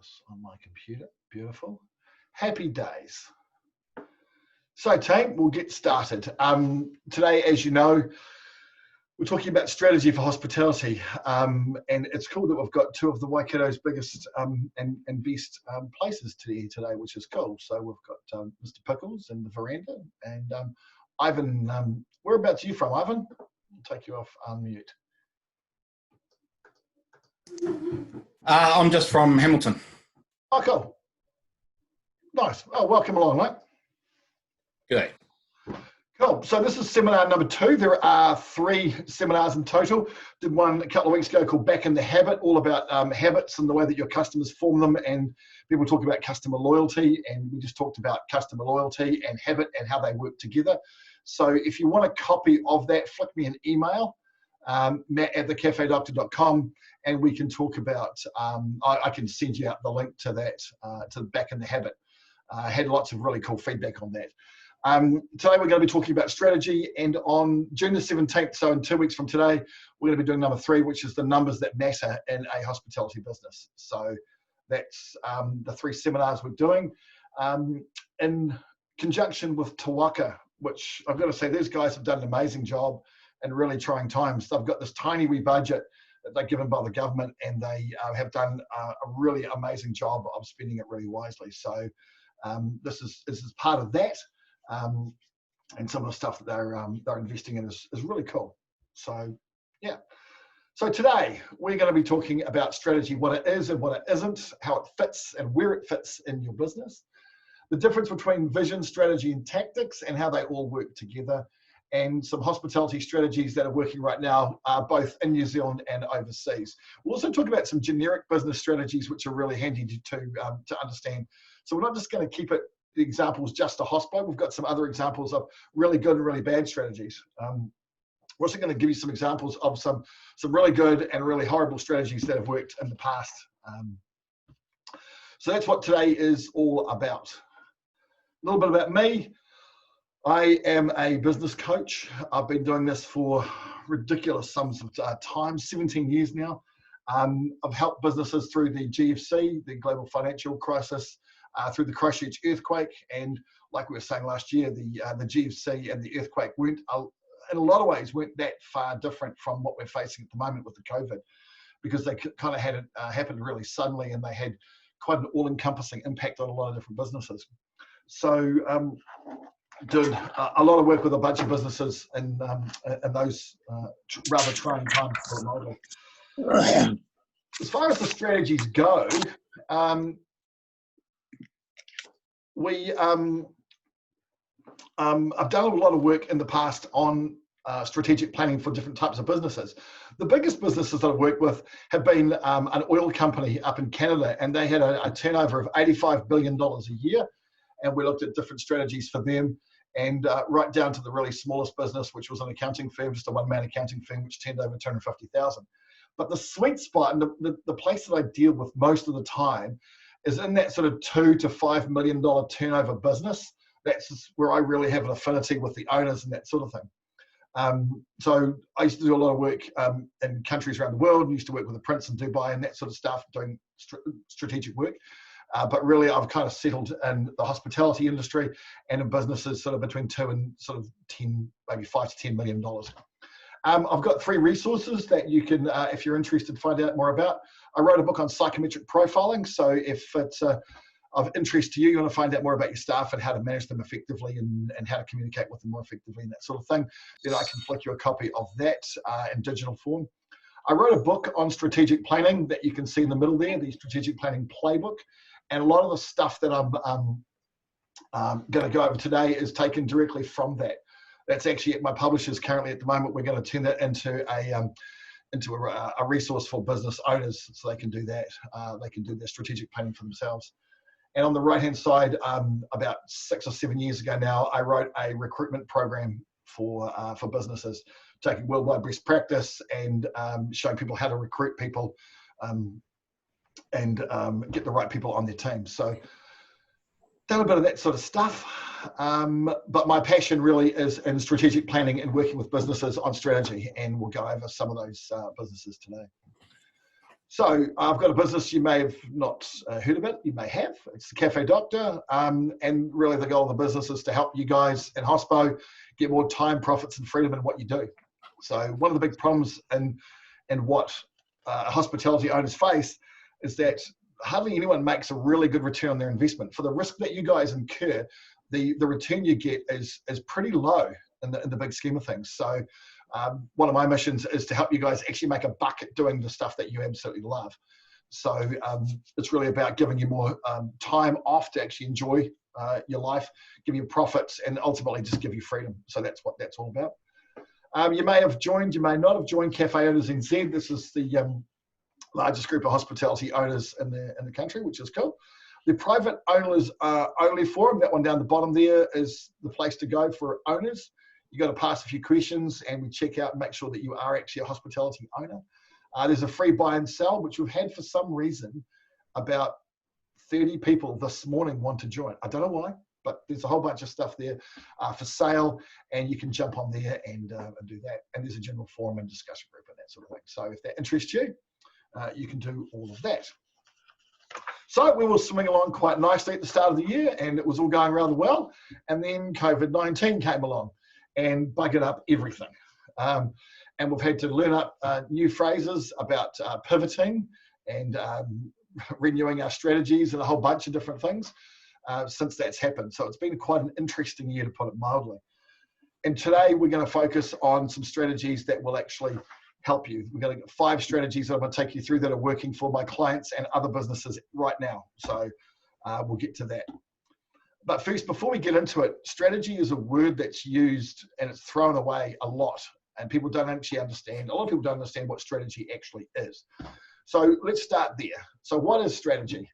this on my computer. Beautiful. Happy days. So team, we'll get started. Today, as you know, we're talking about strategy for hospitality, and it's cool that we've got two of the Waikato's biggest and best places today, which is cool. So we've got Mr. Pickles in the veranda, and Ivan, whereabouts are you from, Ivan? I'll take you off mute. I'm just from Hamilton. Oh, cool. Nice. Oh, welcome along, mate. G'day. Cool. So this is seminar number 2. There are 3 seminars in total. Did one a couple of weeks ago called Back in the Habit, all about habits and the way that your customers form them, and people talk about customer loyalty, and we just talked about customer loyalty and habit and how they work together. So if you want a copy of that, flick me an email, matt@thecafedoctor.com, and we can talk about, I can send you out the link to that, to Back in the Habit. I had lots of really cool feedback on that. Today we're going to be talking about strategy, and on June the 17th, so in 2 weeks from today, we're going to be doing number 3, which is the numbers that matter in a hospitality business. So that's the 3 seminars we're doing in conjunction with Tawaka, which I've got to say, these guys have done an amazing job in really trying times. They've got this tiny wee budget that they're given by the government, and they have done a really amazing job of spending it really wisely. So this is part of that, and some of the stuff that they're investing in is really cool. So yeah. So today we're going to be talking about strategy, what it is and what it isn't, how it fits and where it fits in your business, the difference between vision, strategy, and tactics, and how they all work together, and some hospitality strategies that are working right now, both in New Zealand and overseas. We'll also talk about some generic business strategies, which are really handy to understand. So we're not just going to keep it the examples just to hospo. We've got some other examples of really good and really bad strategies. We're also going to give you some examples of some really good and really horrible strategies that have worked in the past. So that's what today is all about. A little bit about me. I am a business coach. I've been doing this for ridiculous sums of time, 17 years now. I've helped businesses through the GFC, the global financial crisis, through the Christchurch earthquake, and like we were saying last year, the GFC and the earthquake weren't, in a lot of ways, weren't that far different from what we're facing at the moment with the COVID, because they kind of had it happen really suddenly, and they had quite an all-encompassing impact on a lot of different businesses. So did a lot of work with a bunch of businesses in those rather trying times for remotely. As far as the strategies go, I've done a lot of work in the past on strategic planning for different types of businesses. The biggest businesses that I've worked with have been an oil company up in Canada, and they had a turnover of $85 billion a year, and we looked at different strategies for them, and right down to the really smallest business, which was an accounting firm, just a one-man accounting firm, which turned over 250,000. But the sweet spot and the place that I deal with most of the time is in that sort of $2 to $5 million turnover business. That's where I really have an affinity with the owners and that sort of thing. So I used to do a lot of work in countries around the world, and used to work with the Prince in Dubai and that sort of stuff, doing strategic work. But really, I've kind of settled in the hospitality industry and in businesses sort of between 2 and sort of 10, maybe $5 to $10 million. I've got 3 resources that you can, if you're interested, find out more about. I wrote a book on psychometric profiling. So if it's of interest to you, you want to find out more about your staff and how to manage them effectively, and how to communicate with them more effectively and that sort of thing, then I can flick you a copy of that in digital form. I wrote a book on strategic planning that you can see in the middle there, the Strategic Planning Playbook. And a lot of the stuff that I'm going to go over today is taken directly from that. That's actually at my publishers currently at the moment. We're going to turn that into a resource for business owners, so they can do that. They can do their strategic planning for themselves. And on the right-hand side, about 6 or 7 years ago now, I wrote a recruitment program for businesses, taking worldwide best practice and showing people how to recruit people and get the right people on their team. So done a bit of that sort of stuff. But my passion really is in strategic planning and working with businesses on strategy, and we'll go over some of those businesses today. So I've got a business you may have not heard of it. You may have. It's the Cafe Doctor, and really the goal of the business is to help you guys in hospo get more time, profits, and freedom in what you do. So one of the big problems in what hospitality owners face is that hardly anyone makes a really good return on their investment. For the risk that you guys incur, the return you get is pretty low in the big scheme of things. So one of my missions is to help you guys actually make a buck at doing the stuff that you absolutely love. So it's really about giving you more time off to actually enjoy your life, give you profits, and ultimately just give you freedom. So that's what that's all about. You may have joined, you may not have joined Cafe Owners NZ. This is the largest group of hospitality owners in the country, which is cool. The private owners only forum, that one down the bottom there, is the place to go for owners. You got to pass a few questions and we check out and make sure that you are actually a hospitality owner. There's a free buy and sell, which we've had for some reason. About 30 people this morning want to join. I don't know why, but there's a whole bunch of stuff there for sale, and you can jump on there and do that. And there's a general forum and discussion group and that sort of thing. So if that interests you, you can do all of that. So we were swimming along quite nicely at the start of the year, and it was all going rather well. And then COVID-19 came along and buggered up everything. And we've had to learn up new phrases about pivoting and renewing our strategies and a whole bunch of different things since that's happened. So it's been quite an interesting year, to put it mildly. And today we're going to focus on some strategies that will actually help you. We're going to get 5 strategies that I'm going to take you through that are working for my clients and other businesses right now. So we'll get to that. But first, before we get into it, strategy is a word that's used and it's thrown away a lot. And people don't actually understand, a lot of people don't understand what strategy actually is. So let's start there. So what is strategy?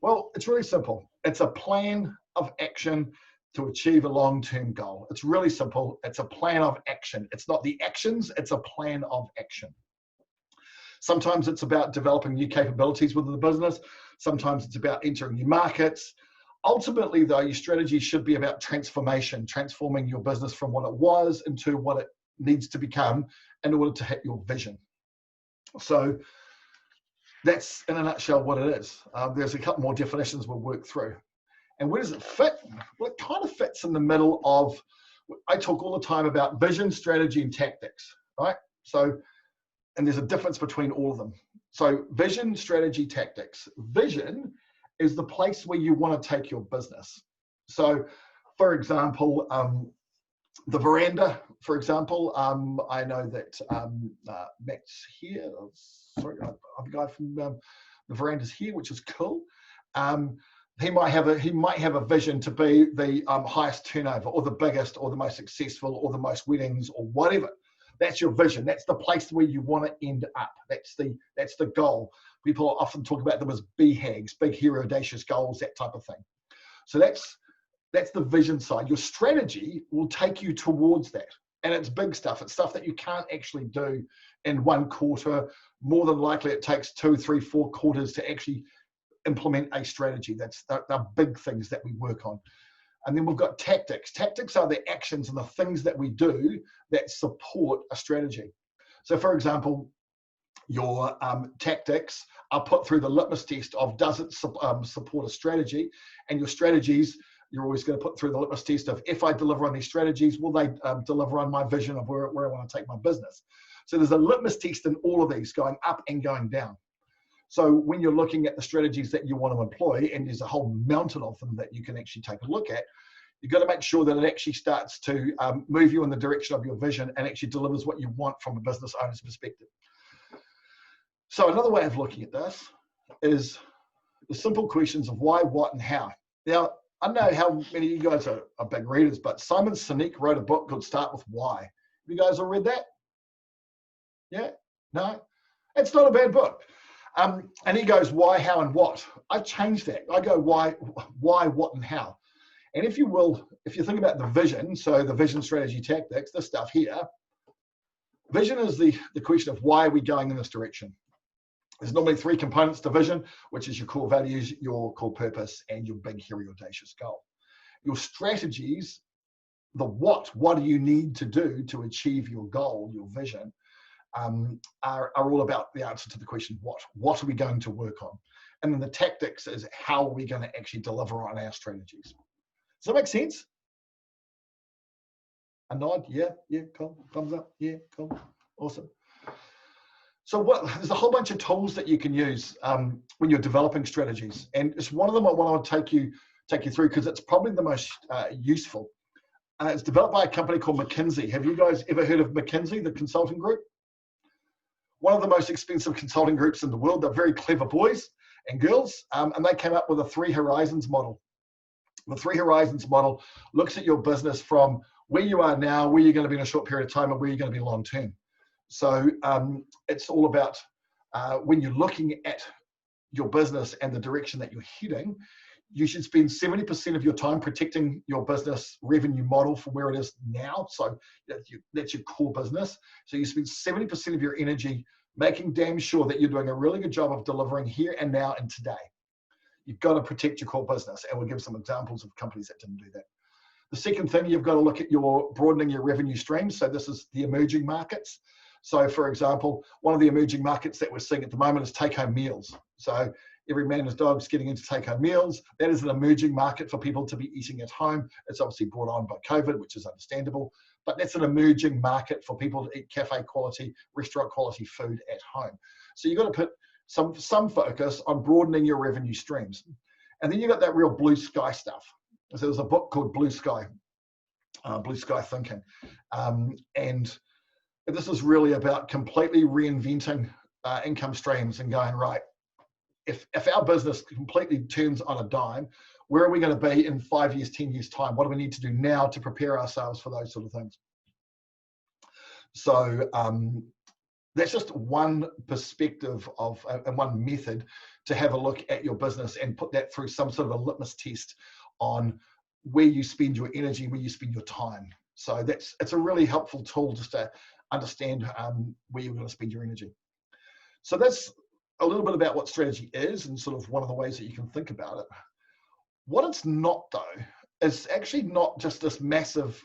Well, it's really simple. It's a plan of action to achieve a long-term goal. It's really simple. It's a plan of action. It's not the actions, it's a plan of action. Sometimes it's about developing new capabilities within the business. Sometimes it's about entering new markets. Ultimately, though, your strategy should be about transformation, transforming your business from what it was into what it needs to become in order to hit your vision. So that's, in a nutshell, what it is. There's a couple more definitions we'll work through. And where does it fit? Well, it kind of fits in the middle of, I talk all the time about vision, strategy, and tactics, right? So, and there's a difference between all of them. So vision, strategy, tactics. Vision is the place where you want to take your business. So, for example, the veranda, for example, I know that Matt's here. Sorry, the guy from the veranda's here, which is cool. He might have a vision to be the highest turnover, or the biggest, or the most successful, or the most weddings, or whatever. That's your vision. That's the place where you want to end up. That's the goal. People often talk about them as BHAGs, big, hairy, audacious goals, that type of thing. So that's the vision side. Your strategy will take you towards that. And it's big stuff. It's stuff that you can't actually do in one quarter. More than likely, it takes 2, 3, 4 quarters to actually implement a strategy. That's the big things that we work on. And then we've got tactics. Tactics are the actions and the things that we do that support a strategy. So for example, your tactics are put through the litmus test of does it support a strategy, and your strategies, you're always going to put through the litmus test of if I deliver on these strategies, will they deliver on my vision of where I want to take my business. So there's a litmus test in all of these, going up and going down. So when you're looking at the strategies that you want to employ, and there's a whole mountain of them that you can actually take a look at, you've got to make sure that it actually starts to move you in the direction of your vision and actually delivers what you want from a business owner's perspective. So another way of looking at this is the simple questions of why, what, and how. Now, I don't know how many of you guys are big readers, but Simon Sinek wrote a book called Start With Why. Have you guys all read that? Yeah? No? It's not a bad book. And he goes, why, how, and what. I've changed that. I go, why, what, and how. And if you will, if you think about the vision, so the vision, strategy, tactics, this stuff here, vision is the question of why are we going in this direction. There's normally 3 components to vision, which is your core values, your core purpose, and your big, hairy, audacious goal. Your strategies, the what do you need to do to achieve your goal, your vision, are all about the answer to the question, what are we going to work on? And then the tactics is how are we going to actually deliver on our strategies. Does that make sense? A nod? Yeah, cool. Thumbs up? Yeah, cool. Awesome. So there's a whole bunch of tools that you can use when you're developing strategies. And it's one of them I want to take you through because it's probably the most useful. It's developed by a company called McKinsey. Have you guys ever heard of McKinsey, the consulting group? One of the most expensive consulting groups in the world. They're very clever boys and girls, and they came up with a 3 horizons model. The 3 horizons model looks at your business from where you are now, where you're going to be in a short period of time, and where you're going to be long term. So it's all about when you're looking at your business and the direction that you're heading, you should spend 70% of your time protecting your business revenue model from where it is now. So that's your core business. So you spend 70% of your energy making damn sure that you're doing a really good job of delivering here and now and today. You've got to protect your core business. And we'll give some examples of companies that didn't do that. The second thing, you've got to look at broadening your revenue streams. So this is the emerging markets. So for example, one of the emerging markets that we're seeing at the moment is take-home meals. So every man and his dog's getting into take-home meals. That is an emerging market for people to be eating at home. It's obviously brought on by COVID, which is understandable, but that's an emerging market for people to eat cafe quality, restaurant quality food at home. So you've got to put some focus on broadening your revenue streams. And then you've got that real blue sky stuff. So there's a book called Blue Sky Thinking. And this is really about completely reinventing income streams and going, right, if our business completely turns on a dime, where are we going to be in 5 years, 10 years time? What do we need to do now to prepare ourselves for those sort of things? So that's just one perspective and one method to have a look at your business and put that through some sort of a litmus test on where you spend your energy, where you spend your time. So it's a really helpful tool just to understand where you're going to spend your energy. So that's a little bit about what strategy is and sort of one of the ways that you can think about it. What it's not, though, is actually not just this massive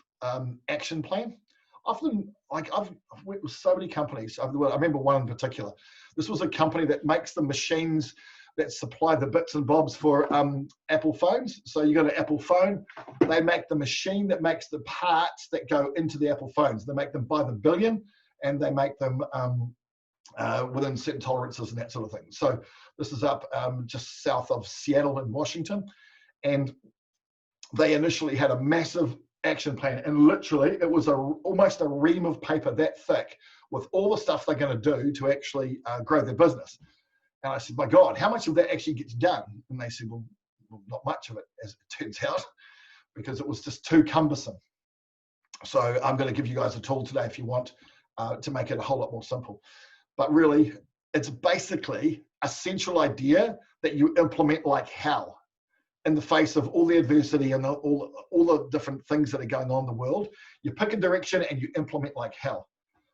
action plan. Often, like I've worked with so many companies. I remember one in particular. This was a company that makes the machines that supply the bits and bobs for Apple phones. So you got an Apple phone, they make the machine that makes the parts that go into the Apple phones. They make them by the billion, and they make them within certain tolerances and that sort of thing. So this is up just south of Seattle in Washington. And they initially had a massive action plan, and literally it was almost a ream of paper that thick with all the stuff they're going to do to actually grow their business. And I said, my God, how much of that actually gets done? And they said, well, not much of it, as it turns out, because it was just too cumbersome. So I'm going to give you guys a tool today if you want to make it a whole lot more simple. But really, it's basically a central idea that you implement like hell in the face of all the adversity and all the different things that are going on in the world. You pick a direction and you implement like hell.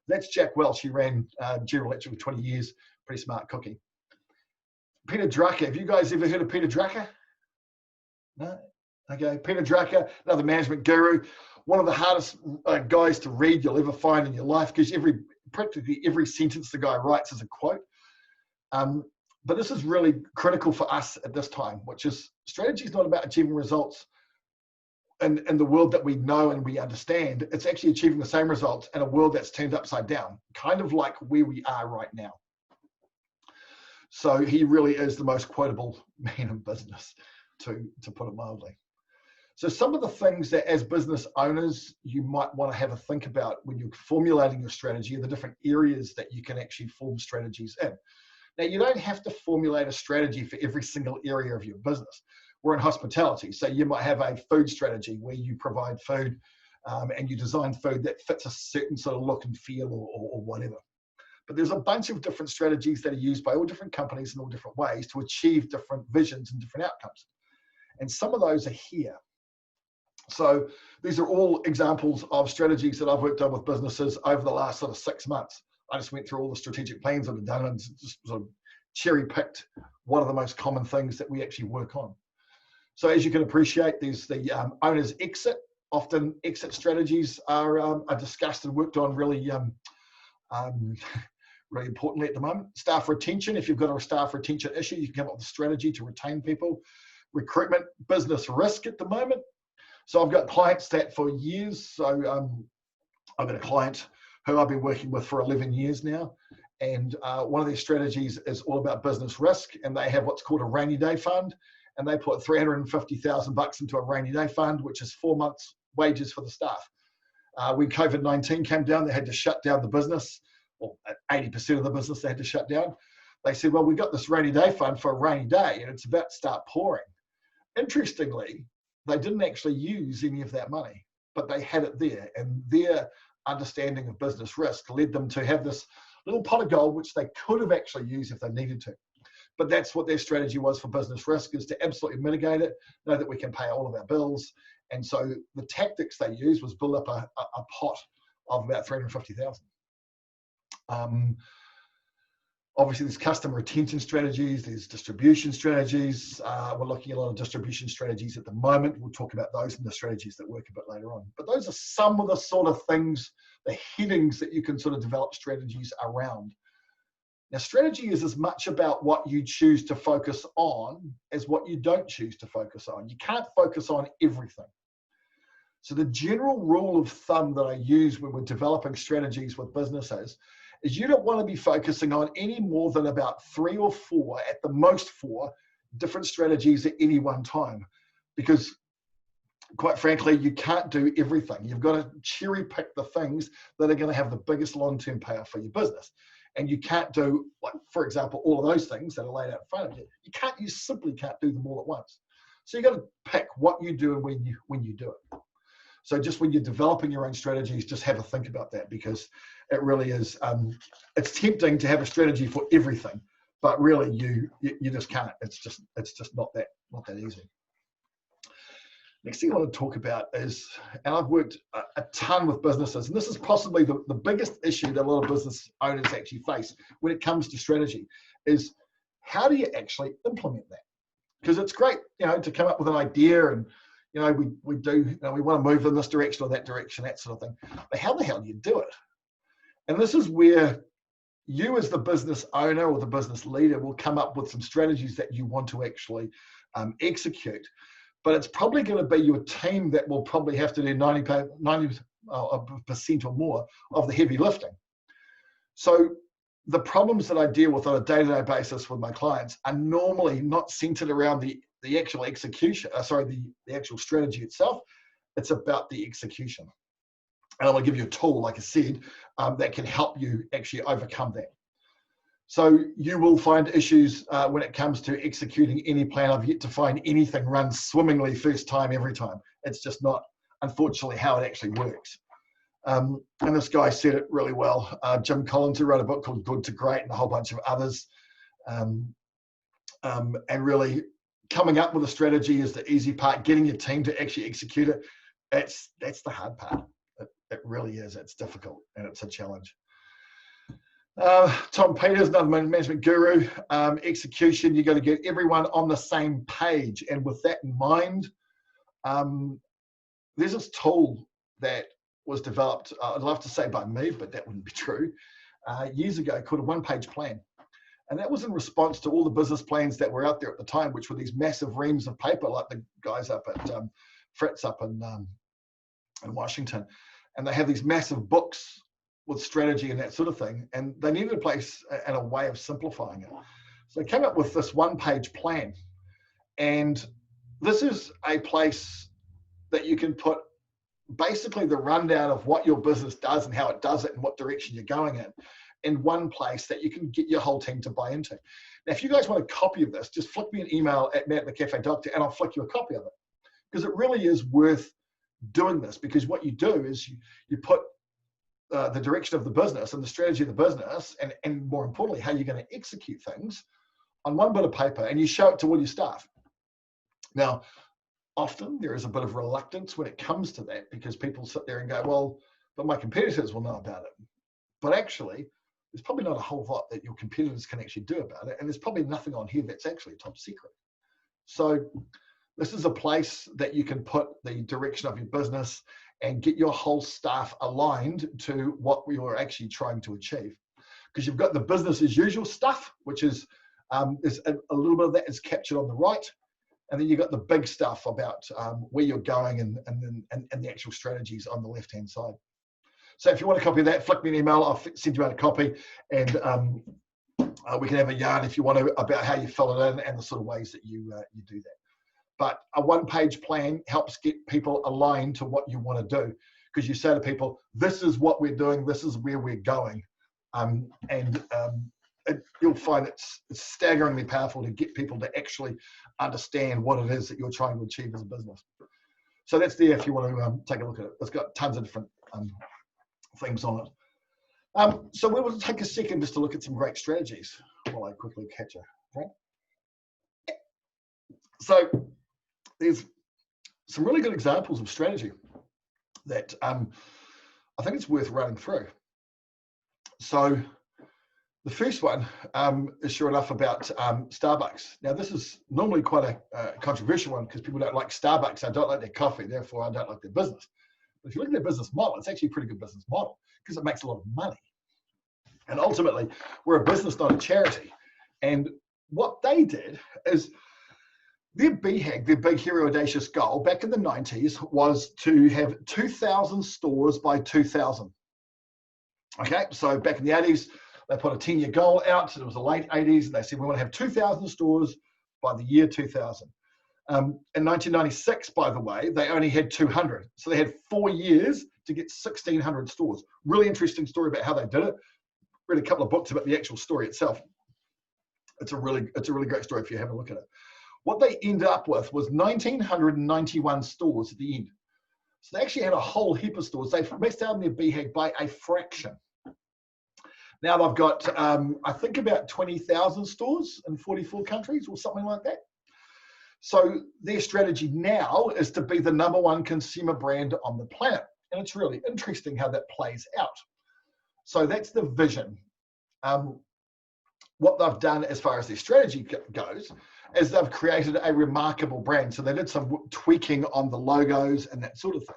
That's Jack Welch. He ran General Electric for 20 years, pretty smart cookie. Peter Drucker, have you guys ever heard of Peter Drucker? No? Okay, Peter Drucker, another management guru, one of the hardest guys to read you'll ever find in your life, because practically every sentence the guy writes is a quote. But this is really critical for us at this time, which is strategy is not about achieving results in the world that we know and we understand. It's actually achieving the same results in a world that's turned upside down, kind of like where we are right now. So he really is the most quotable man in business, to put it mildly. So some of the things that as business owners you might want to have a think about when you're formulating your strategy are the different areas that you can actually form strategies in. Now, you don't have to formulate a strategy for every single area of your business. We're in hospitality, so you might have a food strategy where you provide food and you design food that fits a certain sort of look and feel or whatever. But there's a bunch of different strategies that are used by all different companies in all different ways to achieve different visions and different outcomes. And some of those are here. So these are all examples of strategies that I've worked on with businesses over the last sort of 6 months. I just went through all the strategic plans that I've done and just sort of cherry picked one of the most common things that we actually work on. So as you can appreciate, there's the owner's exit. Often exit strategies are discussed and worked on really Really importantly at the moment. Staff retention, if you've got a staff retention issue, you can come up with a strategy to retain people. Recruitment, business risk at the moment. So I've got clients that for years, so I've got a client who I've been working with for 11 years now. And one of their strategies is all about business risk. And they have what's called a rainy day fund. And they put $350,000 into a rainy day fund, which is 4 months wages for the staff. When COVID-19 came down, they had to shut down the business, or 80% of the business they had to shut down. They said, well, we've got this rainy day fund for a rainy day and it's about to start pouring. Interestingly, they didn't actually use any of that money, but they had it there, and their understanding of business risk led them to have this little pot of gold, which they could have actually used if they needed to. But that's what their strategy was for business risk, is to absolutely mitigate it, know that we can pay all of our bills. And so the tactics they used was build up a pot of about 350,000. Obviously, there's customer retention strategies, there's distribution strategies. We're looking at a lot of distribution strategies at the moment. We'll talk about those and the strategies that work a bit later on. But those are some of the sort of things, the headings that you can sort of develop strategies around. Now, strategy is as much about what you choose to focus on as what you don't choose to focus on. You can't focus on everything. So the general rule of thumb that I use when we're developing strategies with businesses is you don't want to be focusing on any more than about 3 or 4, at the most 4, different strategies at any one time. Because quite frankly, you can't do everything. You've got to cherry pick the things that are going to have the biggest long-term payoff for your business. And you can't do, like, for example, all of those things that are laid out in front of you. You simply can't do them all at once. So you've got to pick what you do and when you do it. So just when you're developing your own strategies, just have a think about that, because it really is, it's tempting to have a strategy for everything, but really you just can't. It's just not that easy. Next thing I want to talk about is, and I've worked a ton with businesses, and this is possibly the biggest issue that a lot of business owners actually face when it comes to strategy, is how do you actually implement that? Because it's great, to come up with an idea and, we do, we want to move in this direction or that direction, that sort of thing. But how the hell do you do it? And this is where you as the business owner or the business leader will come up with some strategies that you want to actually execute. But it's probably going to be your team that will probably have to do 90% or more of the heavy lifting. So the problems that I deal with on a day-to-day basis with my clients are normally not centered around the actual execution, the actual strategy itself. It's about the execution. And I'm going to give you a tool, like I said, that can help you actually overcome that. So you will find issues when it comes to executing any plan. I've yet to find anything run swimmingly first time, every time. It's just not, unfortunately, how it actually works. And this guy said it really well. Jim Collins, who wrote a book called Good to Great, and a whole bunch of others. And really, coming up with a strategy is the easy part. Getting your team to actually execute it, that's the hard part. It really is. It's difficult, and it's a challenge. Tom Peters, another management guru. Execution, you got to get everyone on the same page. And with that in mind, there's this tool that was developed, I'd love to say by me, but that wouldn't be true, years ago, called a one-page plan. And that was in response to all the business plans that were out there at the time, which were these massive reams of paper, like the guys up at Fritz up in Washington. And they have these massive books with strategy and that sort of thing. And they needed a place and a way of simplifying it. So they came up with this one-page plan. And this is a place that you can put basically the rundown of what your business does and how it does it and what direction you're going in one place that you can get your whole team to buy into. Now, if you guys want a copy of this, just flick me an email at matt@thecafedoctor and I'll flick you a copy of it. Because it really is worth doing this, because what you do is you put the direction of the business and the strategy of the business and more importantly, how you're going to execute things on one bit of paper, and you show it to all your staff. Now, often there is a bit of reluctance when it comes to that, because people sit there and go, well, but my competitors will know about it. But actually, there's probably not a whole lot that your competitors can actually do about it. And there's probably nothing on here that's actually top secret. So this is a place that you can put the direction of your business and get your whole staff aligned to what you're actually trying to achieve. Because you've got the business as usual stuff, which is there's a little bit of that is captured on the right. And then you've got the big stuff about where you're going and the actual strategies on the left-hand side. So if you want a copy of that, flick me an email. I'll send you out a copy, and we can have a yarn if you want to about how you fill it in and the sort of ways that you do that. But a one-page plan helps get people aligned to what you want to do, because you say to people, this is what we're doing, this is where we're going. You'll find it's staggeringly powerful to get people to actually understand what it is that you're trying to achieve as a business. So that's there if you want to take a look at it. It's got tons of different things on it. So we will take a second just to look at some great strategies while I quickly catch you. Right? So there's some really good examples of strategy that I think it's worth running through. So the first one is sure enough about Starbucks. Now, this is normally quite a controversial one because people don't like Starbucks. I don't like their coffee, therefore I don't like their business. But if you look at their business model, it's actually a pretty good business model because it makes a lot of money. And ultimately, we're a business, not a charity. And what they did is their BHAG, their Big Hairy Audacious goal back in the 90s was to have 2,000 stores by 2000. Okay, so back in the 80s, they put a 10-year goal out. It was the late 80s, and they said we want to have 2,000 stores by the year 2000. In 1996, by the way, they only had 200. So they had 4 years to get 1,600 stores. Really interesting story about how they did it. Read a couple of books about the actual story itself. It's a really great story if you have a look at it. What they ended up with was 1,991 stores at the end. So they actually had a whole heap of stores. They missed out on their BHAG by a fraction. Now they've got, I think, about 20,000 stores in 44 countries or something like that. So their strategy now is to be the #1 consumer brand on the planet. And it's really interesting how that plays out. So that's the vision. What they've done as far as their strategy goes is they've created a remarkable brand. So they did some tweaking on the logos and that sort of thing.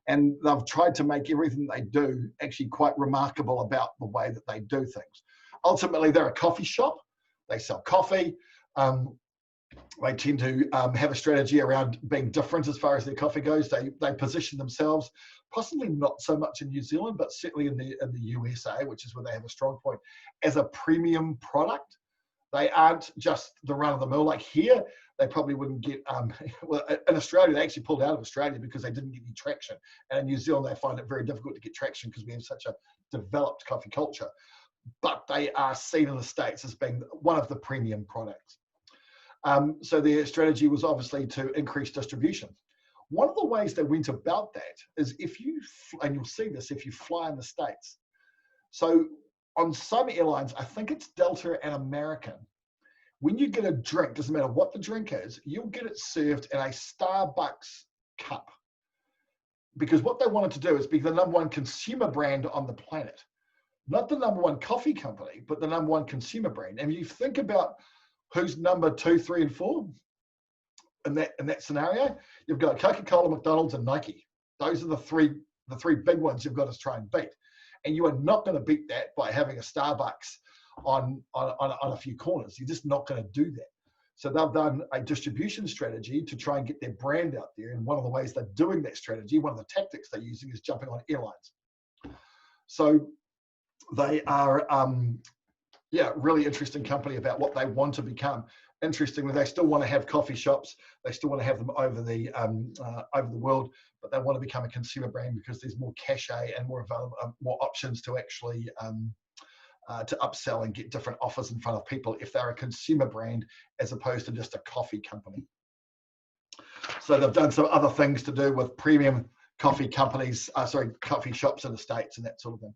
And they've tried to make everything they do actually quite remarkable about the way that they do things. Ultimately, they're a coffee shop. They sell coffee. They tend to have a strategy around being different as far as their coffee goes. They position themselves, possibly not so much in New Zealand, but certainly in the USA, which is where they have a strong point, as a premium product. They aren't just the run-of-the-mill. Like here, they probably wouldn't get, well, in Australia, they actually pulled out of Australia because they didn't get any traction. And in New Zealand, they find it very difficult to get traction because we have such a developed coffee culture. But they are seen in the States as being one of the premium products. So their strategy was obviously to increase distribution. One of the ways they went about that is if you, and you'll see this if you fly in the States. So on some airlines, I think it's Delta and American, when you get a drink, doesn't matter what the drink is, you'll get it served in a Starbucks cup. Because what they wanted to do is be the #1 consumer brand on the planet. Not the #1 coffee company, but the #1 consumer brand. And if you think about who's number 2, 3, and 4 in that scenario, you've got Coca-Cola, McDonald's, and Nike. Those are the three big ones you've got to try and beat. And you are not going to beat that by having a Starbucks on a few corners. You're just not going to do that. So they've done a distribution strategy to try and get their brand out there. And one of the ways they're doing that strategy, one of the tactics they're using is jumping on airlines. So they are, really interesting company about what they want to become. Interestingly, they still want to have coffee shops. They still want to have them over the world, but they want to become a consumer brand because there's more cachet and more available, more options to actually to upsell and get different offers in front of people if they're a consumer brand as opposed to just a coffee company. So they've done some other things to do with premium coffee companies, coffee shops in the States and that sort of thing.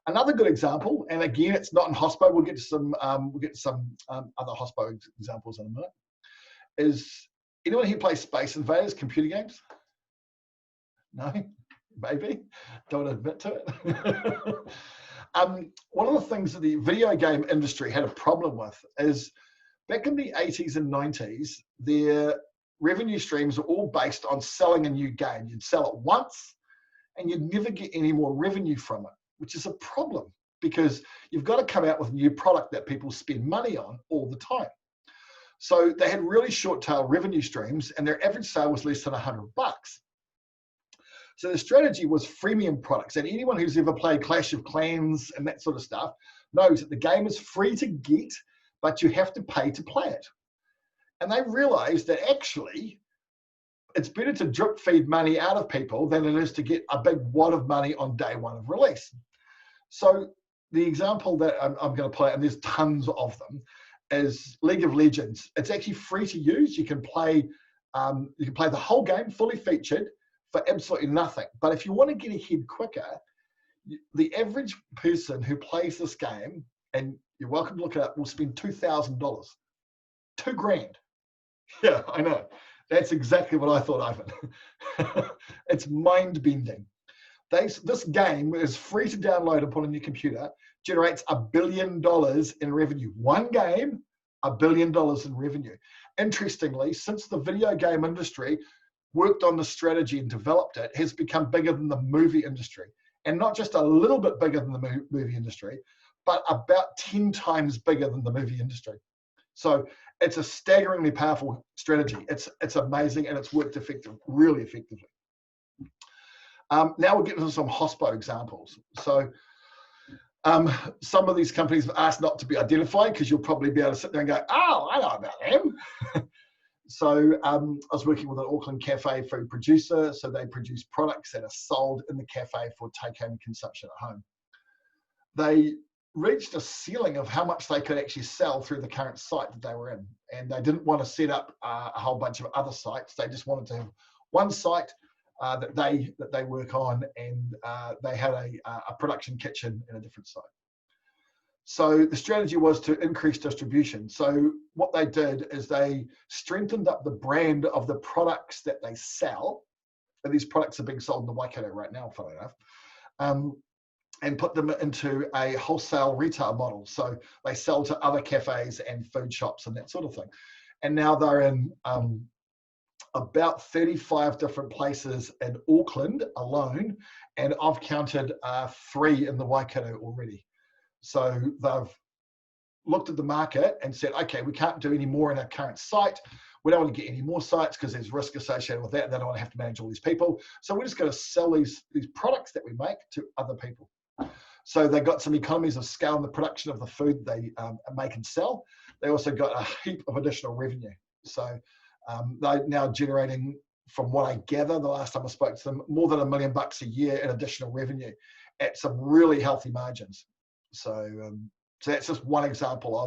Another good example, and again, it's not in hospo. We'll get to some other hospo examples in a minute. Is anyone here play Space Invaders computer games? No, maybe. Don't admit to it. One of the things that the video game industry had a problem with is back in the 80s and 90s, their revenue streams were all based on selling a new game. You'd sell it once, and you'd never get any more revenue from it, which is a problem because you've got to come out with a new product that people spend money on all the time. So they had really short tail revenue streams, and their average sale was less than $100. So the strategy was freemium products, and anyone who's ever played Clash of Clans and that sort of stuff knows that the game is free to get, but you have to pay to play it. And they realized that actually it's better to drip feed money out of people than it is to get a big wad of money on day one of release. So the example that I'm going to play, and there's tons of them, is League of Legends. It's actually free to use. You can play the whole game fully featured for absolutely nothing. But if you want to get ahead quicker, the average person who plays this game, and you're welcome to look it up, will spend $2,000. $2,000. Yeah, I know. That's exactly what I thought, Ivan. It's mind-bending. This game is free to download and put on your computer, generates $1 billion in revenue. One game, $1 billion in revenue. Interestingly, since the video game industry worked on the strategy and developed it, has become bigger than the movie industry. And not just a little bit bigger than the movie industry, but about 10 times bigger than the movie industry. So it's a staggeringly powerful strategy. It's amazing, and it's worked really effectively. Now we'll get into some hospo examples. So some of these companies have asked not to be identified because you'll probably be able to sit there and go, oh, I know about them. So I was working with an Auckland cafe food producer. So they produce products that are sold in the cafe for take-home consumption at home. They reached a ceiling of how much they could actually sell through the current site that they were in. And they didn't want to set up a whole bunch of other sites. They just wanted to have one site that they work on, and they had a production kitchen in a different site. So the strategy was to increase distribution. So what they did is they strengthened up the brand of the products that they sell. And these products are being sold in the Waikato right now, funnily enough, and put them into a wholesale retail model. So they sell to other cafes and food shops and that sort of thing. And now they're in about 35 different places in Auckland alone, and I've counted 3 in the Waikato already. So they've looked at the market and said, okay, we can't do any more in our current site. We don't want to get any more sites because there's risk associated with that, and they don't want to have to manage all these people. So we're just going to sell these products that we make to other people. So they got some economies of scale in the production of the food they make and sell. They also got a heap of additional revenue. So they're now generating, from what I gather, the last time I spoke to them, more than $1 million a year in additional revenue at some really healthy margins. So that's just one example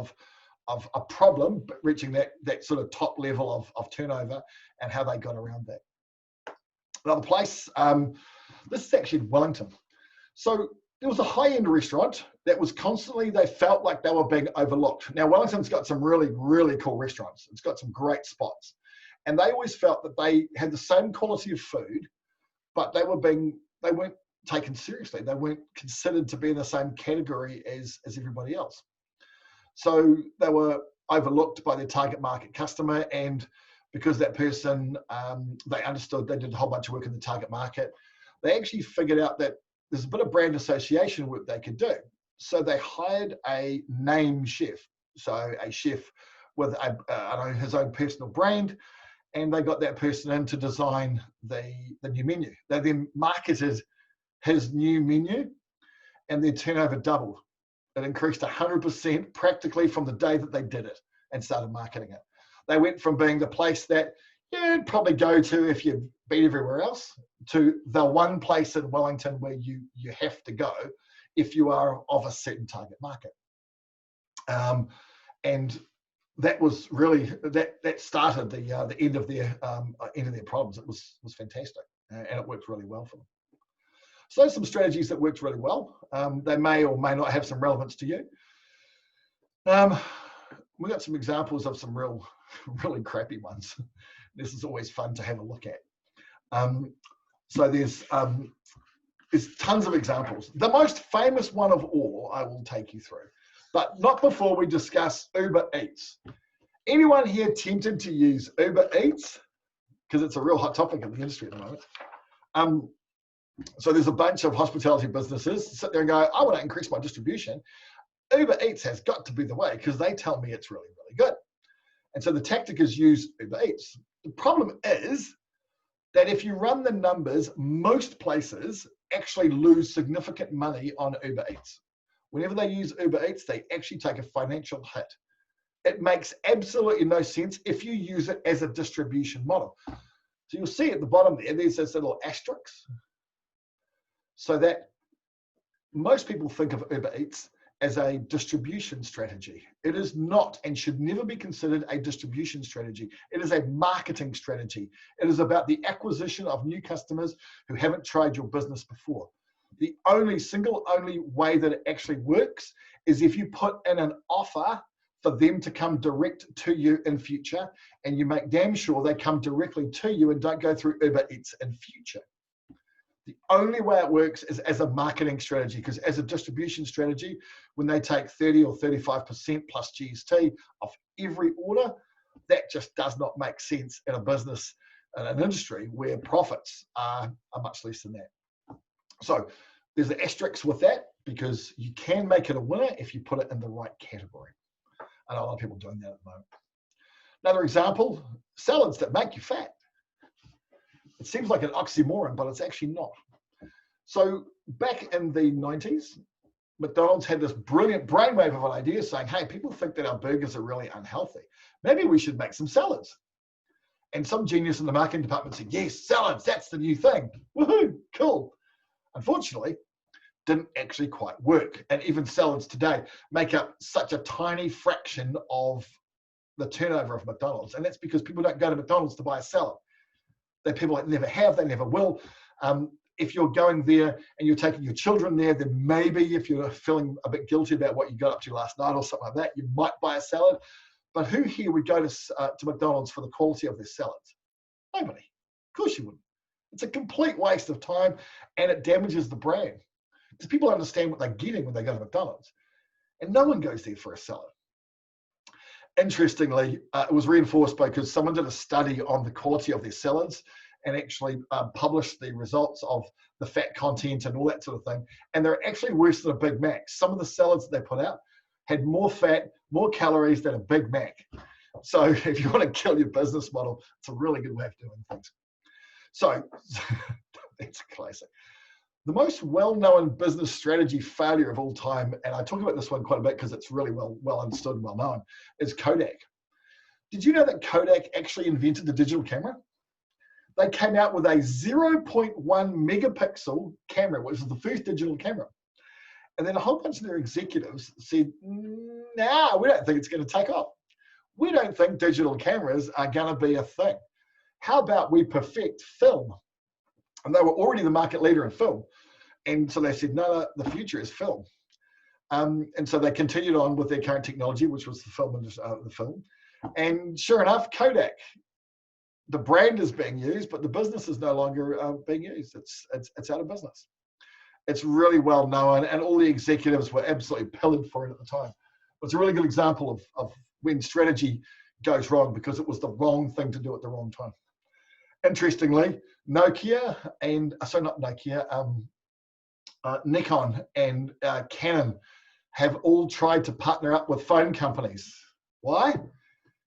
of a problem, but reaching that sort of top level of turnover and how they got around that. Another place, this is actually Wellington. So there was a high-end restaurant that was constantly, they felt like they were being overlooked. Now, Wellington's got some really, really cool restaurants. It's got some great spots. And they always felt that they had the same quality of food, but they weren't taken seriously. They weren't considered to be in the same category as everybody else. So they were overlooked by their target market customer, and because that person, they understood, they did a whole bunch of work in the target market, they actually figured out that there's a bit of brand association work they could do. So they hired a name chef, so a chef with his own personal brand, and they got that person in to design the new menu. They then marketed his new menu, and their turnover doubled. It increased 100% practically from the day that they did it and started marketing it. They went from being the place that you'd probably go to if you've been everywhere else to the one place in Wellington where you have to go if you are of a certain target market. And that was really, that started the end of their problems. It was fantastic, and it worked really well for them. So those are some strategies that worked really well. They may or may not have some relevance to you. We got some examples of some really crappy ones. This is always fun to have a look at. So there's tons of examples. The most famous one of all I will take you through, but not before we discuss Uber Eats. Anyone here tempted to use Uber Eats? Because it's a real hot topic in the industry at the moment. So there's a bunch of hospitality businesses sit there and go, I want to increase my distribution. Uber Eats has got to be the way because they tell me it's really, really good. And so the tactic is use Uber Eats. The problem is that if you run the numbers, most places actually lose significant money on Uber Eats. Whenever they use Uber Eats, they actually take a financial hit. It makes absolutely no sense if you use it as a distribution model. So you'll see at the bottom there, there's this little asterisk. So that most people think of Uber Eats as a distribution strategy. It is not and should never be considered a distribution strategy. It is a marketing strategy. It is about the acquisition of new customers who haven't tried your business before. The only way that it actually works is if you put in an offer for them to come direct to you in future, and you make damn sure they come directly to you and don't go through Uber Eats in future. The only way it works is as a marketing strategy, because as a distribution strategy, when they take 30 or 35% plus GST off every order, that just does not make sense in a business, in an industry where profits are much less than that. So there's an asterisk with that, because you can make it a winner if you put it in the right category. I know a lot of people doing that at the moment. Another example, salads that make you fat. It seems like an oxymoron, but it's actually not. So back in the 90s, McDonald's had this brilliant brainwave of an idea saying, hey, people think that our burgers are really unhealthy. Maybe we should make some salads. And some genius in the marketing department said, yes, salads, that's the new thing. Woohoo, cool. Unfortunately, didn't actually quite work. And even salads today make up such a tiny fraction of the turnover of McDonald's. And that's because people don't go to McDonald's to buy a salad. They're people that never have, they never will. If you're going there and you're taking your children there, then maybe if you're feeling a bit guilty about what you got up to last night or something like that, you might buy a salad. But who here would go to McDonald's for the quality of their salads? Nobody. Of course you wouldn't. It's a complete waste of time, and it damages the brand. Because people understand what they're getting when they go to McDonald's. And no one goes there for a salad. Interestingly, it was reinforced because someone did a study on the quality of their salads and actually published the results of the fat content and all that sort of thing. And they're actually worse than a Big Mac. Some of the salads that they put out had more fat, more calories than a Big Mac. So if you want to kill your business model, it's a really good way of doing things. So it's a classic. The most well-known business strategy failure of all time, and I talk about this one quite a bit because it's really well understood and well known, is Kodak. Did you know that Kodak actually invented the digital camera? They came out with a 0.1 megapixel camera, which was the first digital camera. And then a whole bunch of their executives said, nah, we don't think it's going to take off. We don't think digital cameras are going to be a thing. How about we perfect film? And they were already the market leader in film. And so they said, no, the future is film. And so they continued on with their current technology, which was the film. And sure enough, Kodak, the brand is being used, but the business is no longer being used. It's out of business. It's really well known, and all the executives were absolutely pillared for it at the time. It's a really good example of when strategy goes wrong, because it was the wrong thing to do at the wrong time. Interestingly, Nokia and, not Nokia, Nikon and Canon have all tried to partner up with phone companies. Why?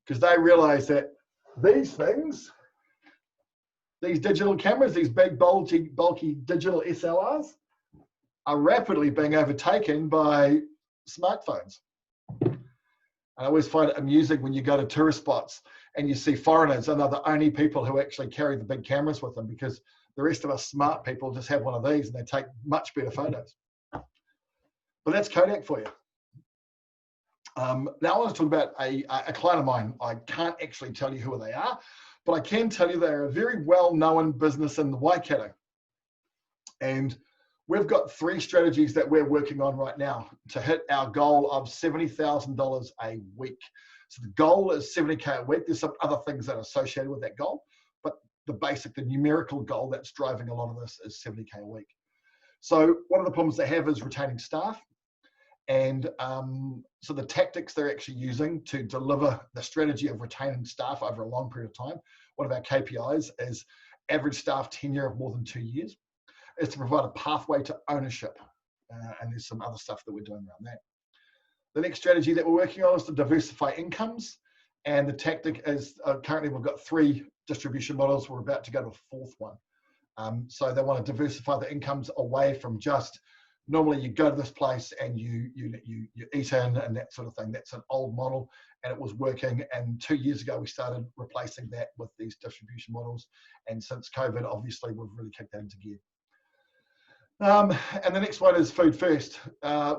Because they realize that these things, these digital cameras, these big, bulky digital SLRs, are rapidly being overtaken by smartphones. I always find it amusing when you go to tourist spots and you see foreigners, and they're the only people who actually carry the big cameras with them, because the rest of us smart people just have one of these and they take much better photos. But that's Kodak for you. Now I want to talk about a client of mine. I can't actually tell you who they are, but I can tell you they're a very well-known business in the Waikato. And we've got 3 strategies that we're working on right now to hit our goal of $70,000 a week. So the goal is 70K a week. There's some other things that are associated with that goal, but the numerical goal that's driving a lot of this is 70K a week. So one of the problems they have is retaining staff. And so the tactics they're actually using to deliver the strategy of retaining staff over a long period of time, one of our KPIs is average staff tenure of more than 2 years. is to provide a pathway to ownership. And there's some other stuff that we're doing around that. The next strategy that we're working on is to diversify incomes. And the tactic is currently we've got 3 distribution models. We're about to go to a 4th one. So they want to diversify the incomes away from just normally you go to this place and you eat in and that sort of thing. That's an old model and it was working. And 2 years ago, we started replacing that with these distribution models. And since COVID, obviously, we've really kicked that into gear. And the next one is food first,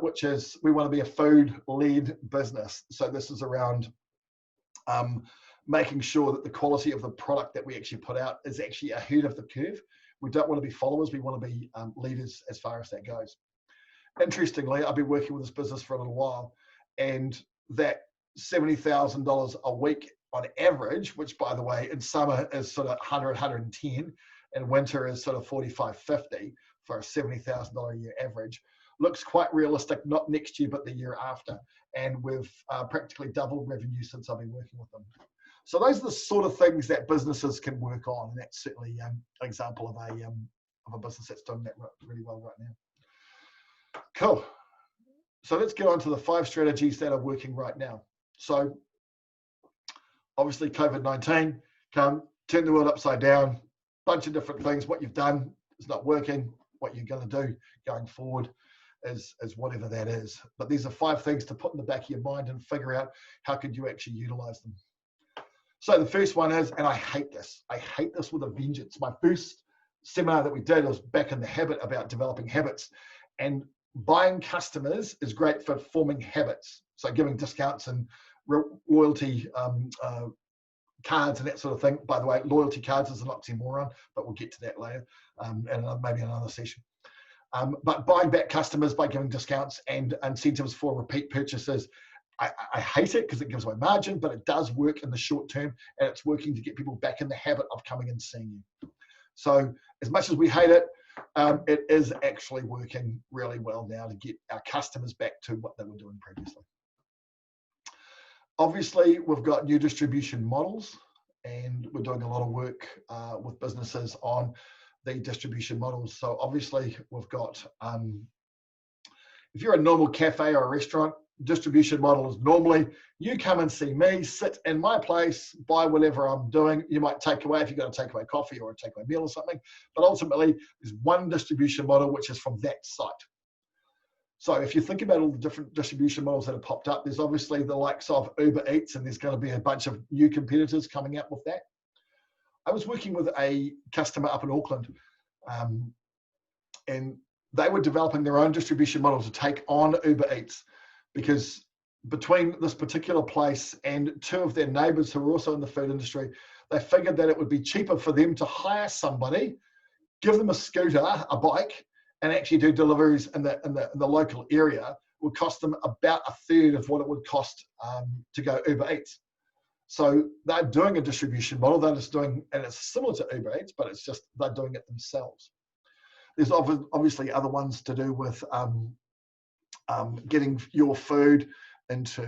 which is we want to be a food-led business. So this is around making sure that the quality of the product that we actually put out is actually ahead of the curve. We don't want to be followers. We want to be leaders as far as that goes. Interestingly, I've been working with this business for a little while, and that $70,000 a week on average, which by the way, in summer is sort of 100, 110, and winter is sort of 45, 50 for a $70,000 a year average, looks quite realistic, not next year, but the year after. And we've practically doubled revenue since I've been working with them. So those are the sort of things that businesses can work on. And that's certainly an example of a business that's doing that really well right now. Cool. So let's get on to the 5 strategies that are working right now. So obviously COVID-19 turn the world upside down, bunch of different things. What you've done is not working. What you're going to do going forward is whatever that is. But these are 5 things to put in the back of your mind and figure out how could you actually utilize them. So the first one is, and I hate this with a vengeance. My first seminar that we did was back in the habit about developing habits, and buying customers is great for forming habits. So giving discounts and loyalty cards and that sort of thing. By the way, loyalty cards is an oxymoron, but we'll get to that later and maybe another session. But buying back customers by giving discounts and incentives for repeat purchases, I hate it because it gives away margin, but it does work in the short term, and it's working to get people back in the habit of coming and seeing you. So as much as we hate it, it is actually working really well now to get our customers back to what they were doing previously. Obviously, we've got new distribution models, and we're doing a lot of work with businesses on the distribution models. So obviously, we've got, if you're a normal cafe or a restaurant, distribution model is normally you come and see me, sit in my place, buy whatever I'm doing. You might take away if you've got a takeaway coffee or a takeaway meal or something, but ultimately there's one distribution model which is from that site. So if you think about all the different distribution models that have popped up, there's obviously the likes of Uber Eats, and there's going to be a bunch of new competitors coming out with that. I was working with a customer up in Auckland, and they were developing their own distribution model to take on Uber Eats, because between this particular place and 2 of their neighbors who were also in the food industry, they figured that it would be cheaper for them to hire somebody, give them a scooter, a bike, and actually do deliveries in the local area. Would cost them about 1/3 of what it would cost to go Uber Eats. So they're doing a distribution model. They're just doing, and it's similar to Uber Eats, but it's just they're doing it themselves. There's obviously other ones to do with getting your food into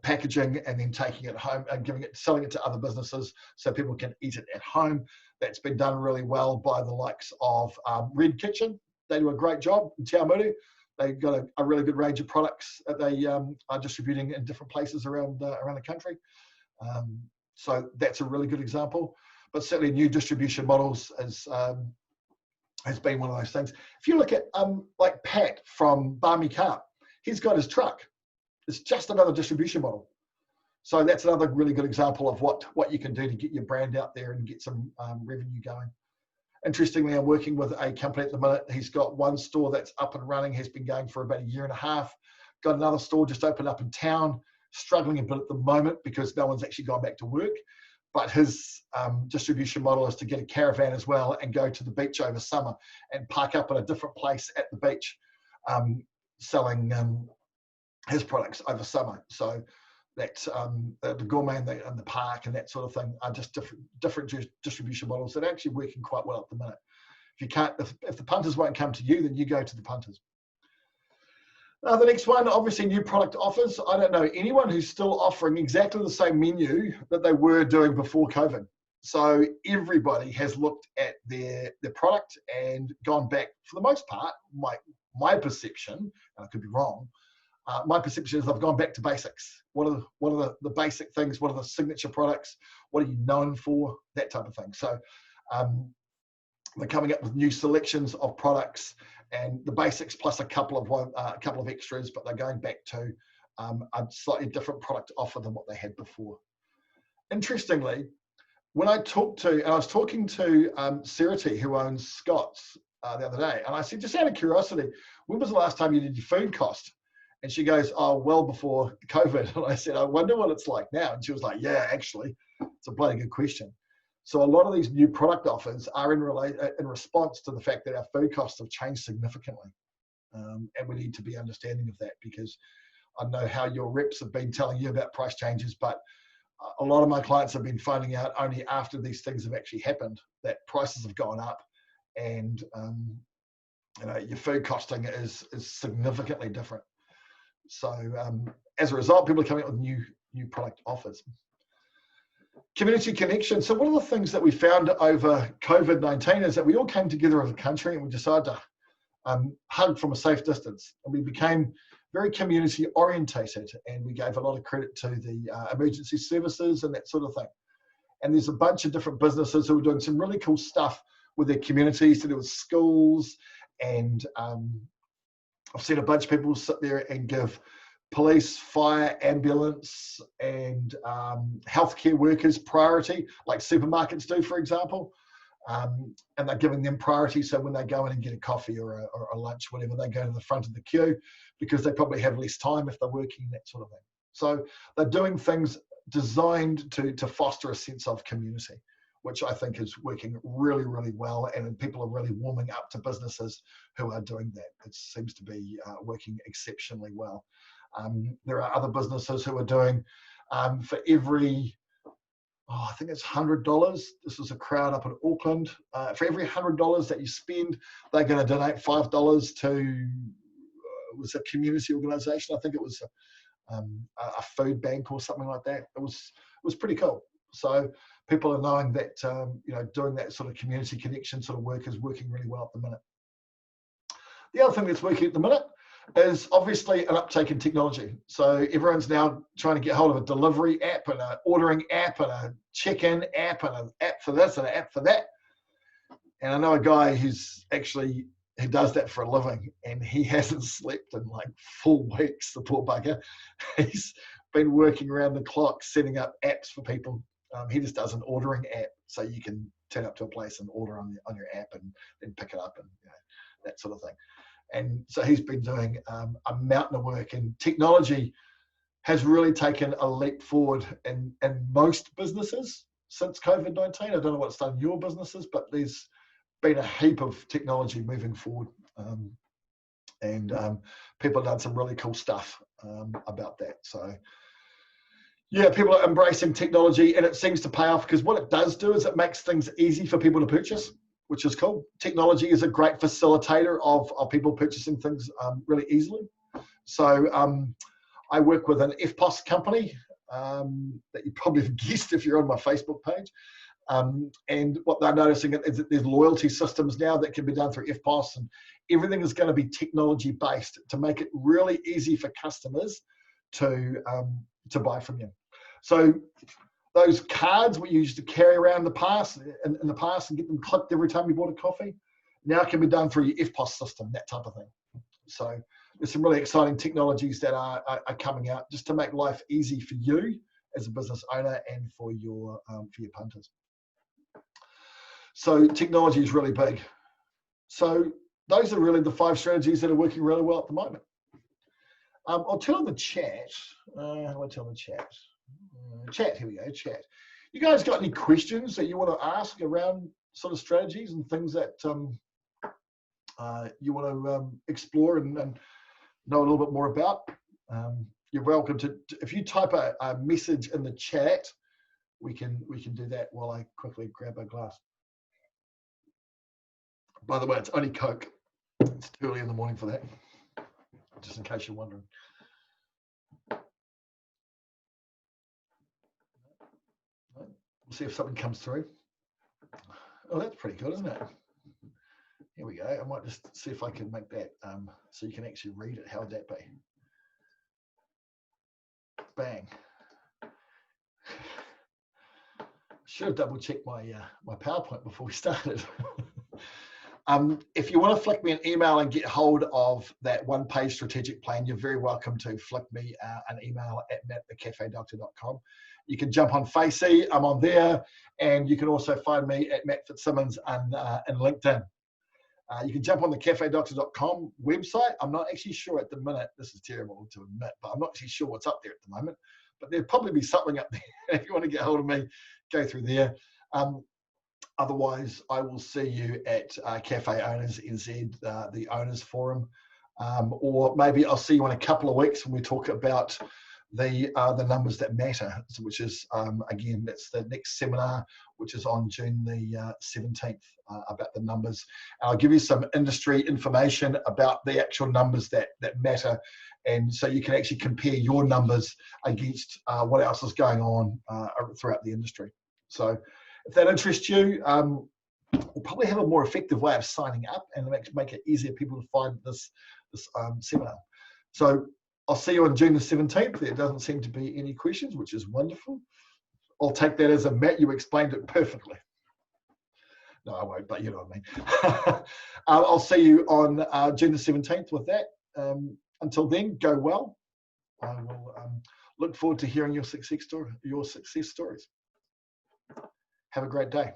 packaging and then taking it home and selling it to other businesses so people can eat it at home. That's been done really well by the likes of Red Kitchen. They do a great job in Te Awamutu. They've got a really good range of products that they are distributing in different places around the country. So that's a really good example. But certainly new distribution models has been one of those things. If you look at like Pat from Barmy Carp, he's got his truck. It's just another distribution model. So that's another really good example of what you can do to get your brand out there and get some revenue going. Interestingly, I'm working with a company at the minute. He's got 1 store that's up and running, has been going for about 1.5 years. Got another store just opened up in town, struggling a bit at the moment because no one's actually gone back to work. But his distribution model is to get a caravan as well and go to the beach over summer and park up at a different place at the beach, selling his products over summer. So that's the gourmet and the park and that sort of thing are just different distribution models that are actually working quite well at the minute. If the punters won't come to you, then you go to the punters. The next one, obviously new product offers. I don't know anyone who's still offering exactly the same menu that they were doing before COVID. So everybody has looked at their product and gone back, for the most part, my perception, and I could be wrong, my perception is they've gone back to basics. What are the basic things? What are the signature products? What are you known for? That type of thing. So they're coming up with new selections of products and the basics plus a couple of extras, but they're going back to a slightly different product offer than what they had before. Interestingly, when I was talking to Serity, who owns Scott's, the other day, and I said, just out of curiosity, when was the last time you did your food cost? And she goes, oh, well before COVID. And I said, I wonder what it's like now. And she was like, yeah, actually, it's a bloody good question. So a lot of these new product offers are in response to the fact that our food costs have changed significantly. And we need to be understanding of that, because I know how your reps have been telling you about price changes, but a lot of my clients have been finding out only after these things have actually happened that prices have gone up, and your food costing is significantly different. So as a result, people are coming up with new product offers. Community connection. So one of the things that we found over COVID-19 is that we all came together as a country and we decided to hug from a safe distance, and we became very community orientated, and we gave a lot of credit to the emergency services and that sort of thing. And there's a bunch of different businesses who are doing some really cool stuff with their communities to do with schools, and I've seen a bunch of people sit there and give police, fire, ambulance, and healthcare workers priority, like supermarkets do, for example. And they're giving them priority, so when they go in and get a coffee or a lunch, whatever, they go to the front of the queue because they probably have less time if they're working, that sort of thing. So they're doing things designed to foster a sense of community, which I think is working really, really well, and people are really warming up to businesses who are doing that. It seems to be working exceptionally well. There are other businesses who are doing for every, I think it's $100. This was a crowd up in Auckland. For every $100 that you spend, they're going to donate $5 to was a community organisation. I think it was a food bank or something like that. It was pretty cool. So people are knowing that doing that sort of community connection sort of work is working really well at the minute. The other thing that's working at the minute is obviously an uptake in technology. So everyone's now trying to get hold of a delivery app and an ordering app and a check-in app and an app for this and an app for that. And I know a guy who does that for a living, and he hasn't slept in like 4 weeks, the poor bugger. He's been working around the clock setting up apps for people. He just does an ordering app, so you can turn up to a place and order on your app and then pick it up and that sort of thing. And so he's been doing a mountain of work, and technology has really taken a leap forward in most businesses since COVID-19. I don't know what's done in your businesses, but there's been a heap of technology moving forward. And people have done some really cool stuff about that. So yeah, people are embracing technology, and it seems to pay off, because what it does do is it makes things easy for people to purchase, which is cool. Technology is a great facilitator of people purchasing things really easily. So I work with an FPOS company that you probably have guessed if you're on my Facebook page. And what they're noticing is that there's loyalty systems now that can be done through FPOS, and everything is going to be technology based to make it really easy for customers to buy from you. So those cards we used to carry around in the past and get them clipped every time you bought a coffee, now can be done through your FPOS system, that type of thing. So there's some really exciting technologies that are coming out just to make life easy for you as a business owner and for your punters. So technology is really big. So those are really the 5 strategies that are working really well at the moment. I'll turn on the chat. How do I turn on the chat? Chat, here we go, chat. You guys got any questions that you want to ask around sort of strategies and things that you want to explore and know a little bit more about? You're welcome to, if you type a message in the chat, we can do that while I quickly grab a glass. By the way, it's only Coke. It's too early in the morning for that, just in case you're wondering. We'll see if something comes through. Oh, that's pretty good, isn't it? Here we go. I might just see if I can make that so you can actually read it. How would that be? Bang. Should have double checked my my PowerPoint before we started. If you want to flick me an email and get hold of that one-page strategic plan, you're very welcome to flick me an email at matt@thecafedoctor.com. You can jump on Facey, I'm on there, and you can also find me at Matt Fitzsimmons and LinkedIn. You can jump on the cafedoctor.com website. I'm not actually sure at the minute, this is terrible to admit, but I'm not actually sure what's up there at the moment, but there'll probably be something up there. If you want to get hold of me, go through there. Otherwise, I will see you at Cafe Owners NZ, the Owners Forum, or maybe I'll see you in a couple of weeks when we talk about the numbers that matter, which is, again, that's the next seminar, which is on June the 17th, about the numbers. And I'll give you some industry information about the actual numbers that matter, and so you can actually compare your numbers against what else is going on throughout the industry. So if that interests you, we'll probably have a more effective way of signing up and make it easier for people to find this seminar. So I'll see you on June the 17th. There doesn't seem to be any questions, which is wonderful. I'll take that as a Matt, you explained it perfectly. No, I won't, but you know what I mean. I'll see you on June the 17th with that. Until then, go well. I will look forward to hearing your success stories. Have a great day.